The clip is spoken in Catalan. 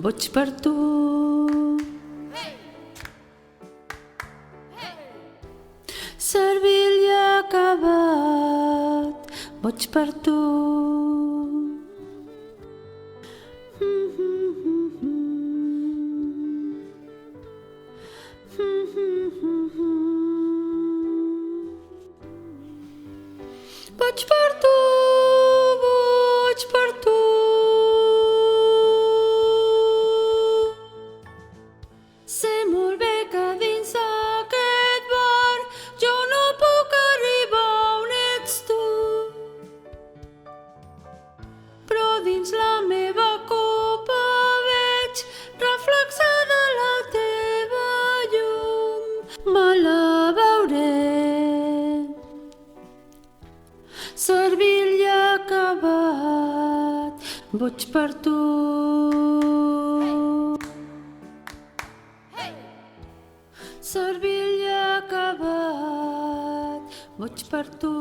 boig per tu. Servil i acabat, boig per tu. Boig per tu, boig per tu. Sé molt bé que dins aquest bar jo no puc arribar on ets tu, però dins la meva copa veig reflexada la teva llum. Me la veuré. Servil i acabat, boig per tu. Servil i acabat, boig per tu.